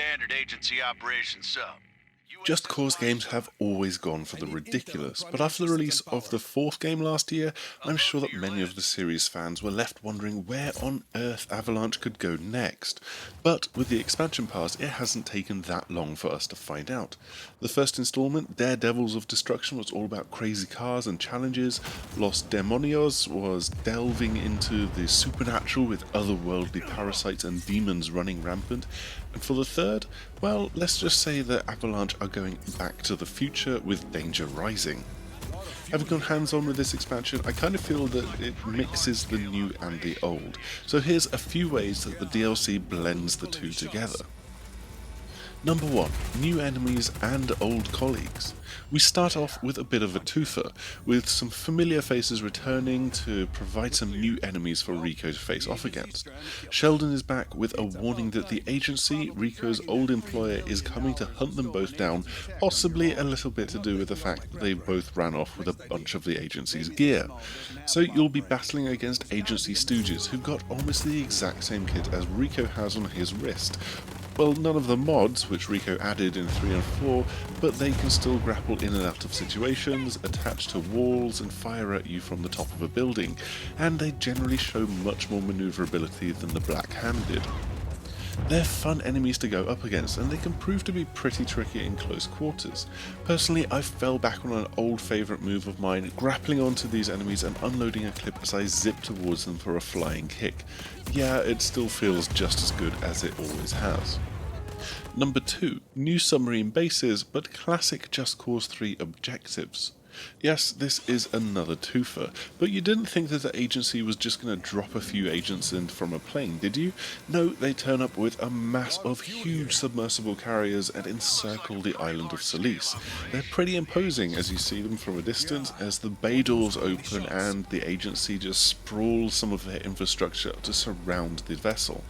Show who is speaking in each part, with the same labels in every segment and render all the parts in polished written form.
Speaker 1: standard agency operation sub.
Speaker 2: Just Cause games have always gone for the ridiculous, but after the release of the fourth game last year, I'm sure that many of the series fans were left wondering where on earth Avalanche could go next. But with the expansion pass, it hasn't taken that long for us to find out. The first installment, Daredevils of Destruction, was all about crazy cars and challenges. Los Demonios was delving into the supernatural with otherworldly parasites and demons running rampant. And for the third, well, let's just say that Avalanche are going back to the future with Danger Rising. Having gone hands-on with this expansion, I kind of feel that it mixes the new and the old. So here's a few ways that the DLC blends the two together. Number 1. New enemies and old colleagues. We start off with a bit of a twofer, with some familiar faces returning to provide some new enemies for Rico to face off against. Sheldon is back with a warning that the agency, Rico's old employer, is coming to hunt them both down, possibly a little bit to do with the fact that they both ran off with a bunch of the agency's gear. So you'll be battling against agency stooges who've got almost the exact same kit as Rico has on his wrist. Well, none of the mods, which Rico added in 3 and 4, but they can still grapple in and out of situations, attach to walls, and fire at you from the top of a building, and they generally show much more maneuverability than the Black Hand did. They're fun enemies to go up against, and they can prove to be pretty tricky in close quarters. Personally, I fell back on an old favourite move of mine, grappling onto these enemies and unloading a clip as I zip towards them for a flying kick. Yeah, it still feels just as good as it always has. Number 2. New Submarine Bases, but classic Just Cause 3 objectives. Yes, this is another twofer, but you didn't think that the agency was just going to drop a few agents in from a plane, did you? No, they turn up with a mass of huge submersible carriers and encircle the island of Solis. They're pretty imposing as you see them from a distance as the bay doors open and the agency just sprawls some of their infrastructure to surround the vessel.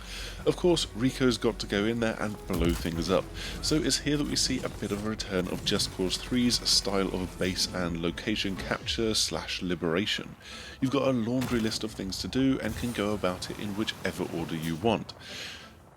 Speaker 2: Of course, Rico's got to go in there and blow things up, so it's here that we see a bit of a return of Just Cause 3's style of base and location capture / liberation. You've got a laundry list of things to do and can go about it in whichever order you want.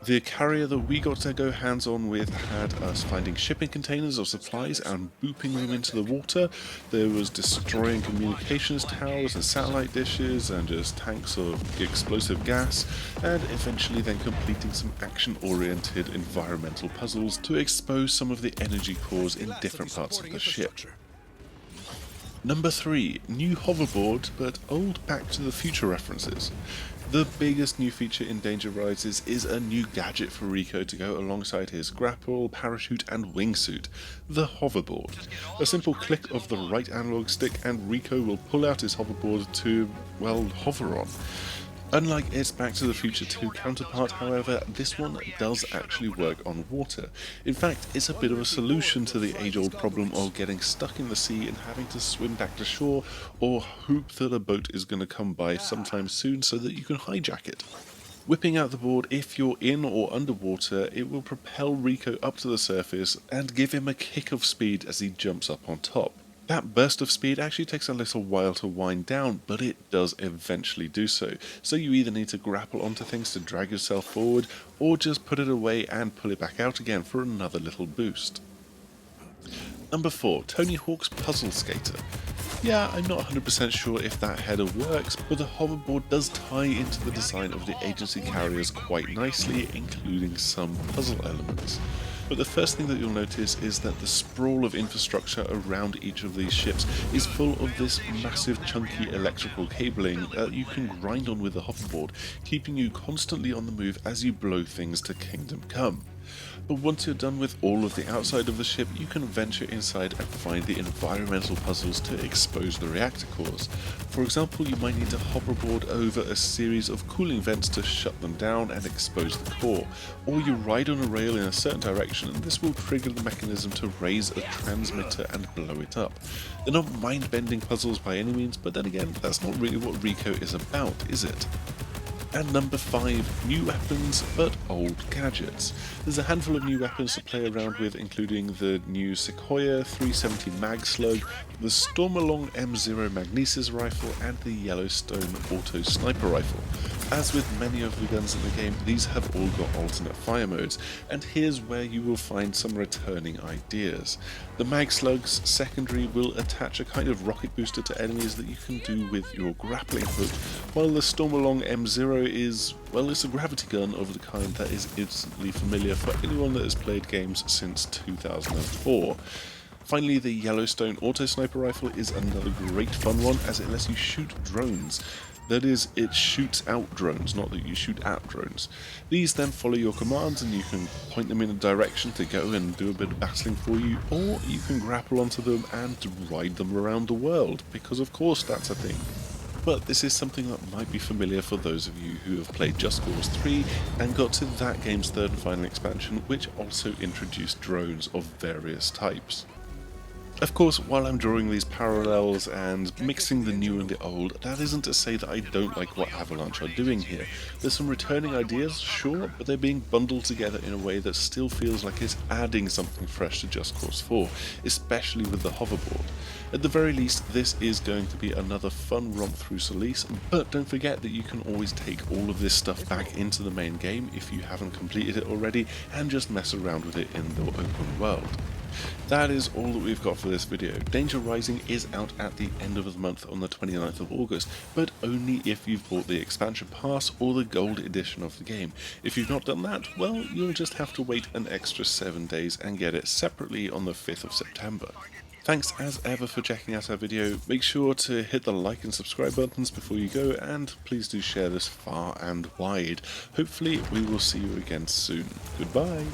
Speaker 2: The carrier that we got to go hands-on with had us finding shipping containers of supplies and booping them into the water. There was destroying communications towers and satellite dishes and just tanks of explosive gas, and eventually then completing some action-oriented environmental puzzles to expose some of the energy cores in different parts of the ship. Number 3. New hoverboard, but old Back to the Future references. The biggest new feature in Danger Rises is a new gadget for Rico to go alongside his grapple, parachute and wingsuit, the hoverboard. A simple click of the right analog stick and Rico will pull out his hoverboard to, well, hover on. Unlike its Back to the Future 2 counterpart, however, this one does actually work on water. In fact, it's a bit of a solution to the age-old problem of getting stuck in the sea and having to swim back to shore, or hope that a boat is going to come by sometime soon so that you can hijack it. Whipping out the board if you're in or underwater, it will propel Rico up to the surface and give him a kick of speed as he jumps up on top. That burst of speed actually takes a little while to wind down, but it does eventually do so. So you either need to grapple onto things to drag yourself forward, or just put it away and pull it back out again for another little boost. Number 4. Tony Hawk's Puzzle Skater. Yeah, I'm not 100% sure if that header works, but the hoverboard does tie into the design of the agency carriers quite nicely, including some puzzle elements. But the first thing that you'll notice is that the sprawl of infrastructure around each of these ships is full of this massive chunky electrical cabling that you can grind on with the hoverboard, keeping you constantly on the move as you blow things to Kingdom Come. But once you're done with all of the outside of the ship, you can venture inside and find the environmental puzzles to expose the reactor cores. For example, you might need to hoverboard over a series of cooling vents to shut them down and expose the core, or you ride on a rail in a certain direction and this will trigger the mechanism to raise a transmitter and blow it up. They're not mind-bending puzzles by any means, but then again, that's not really what Rico is about, is it? And number 5, new weapons but old gadgets. There's a handful of new weapons to play around with, including the new Sequoia 370 Mag Slug, the Stormalong M0 Magnesis rifle and the Yellowstone Auto Sniper rifle. As with many of the guns in the game, these have all got alternate fire modes, and here's where you will find some returning ideas. The mag slugs secondary will attach a kind of rocket booster to enemies that you can do with your grappling hook, while the Stormalong M0 is, well, it's a gravity gun of the kind that is instantly familiar for anyone that has played games since 2004. Finally, the Yellowstone auto sniper rifle is another great fun one, as it lets you shoot drones. That is, it shoots out drones, not that you shoot at drones. These then follow your commands and you can point them in a direction to go and do a bit of battling for you, or you can grapple onto them and ride them around the world, because of course that's a thing. But this is something that might be familiar for those of you who have played Just Cause 3 and got to that game's third and final expansion, which also introduced drones of various types. Of course, while I'm drawing these parallels and mixing the new and the old, that isn't to say that I don't like what Avalanche are doing here. There's some returning ideas, sure, but they're being bundled together in a way that still feels like it's adding something fresh to Just Cause 4, especially with the Hoverboard. At the very least, this is going to be another fun romp through Solis, but don't forget that you can always take all of this stuff back into the main game if you haven't completed it already, and just mess around with it in the open world. That is all that we've got for this video. Danger Rising is out at the end of the month on the 29th of August, but only if you've bought the expansion pass or the gold edition of the game. If you've not done that, well, you'll just have to wait an extra 7 days and get it separately on the 5th of September. Thanks as ever for checking out our video. Make sure to hit the like and subscribe buttons before you go, and please do share this far and wide. Hopefully we will see you again soon. Goodbye.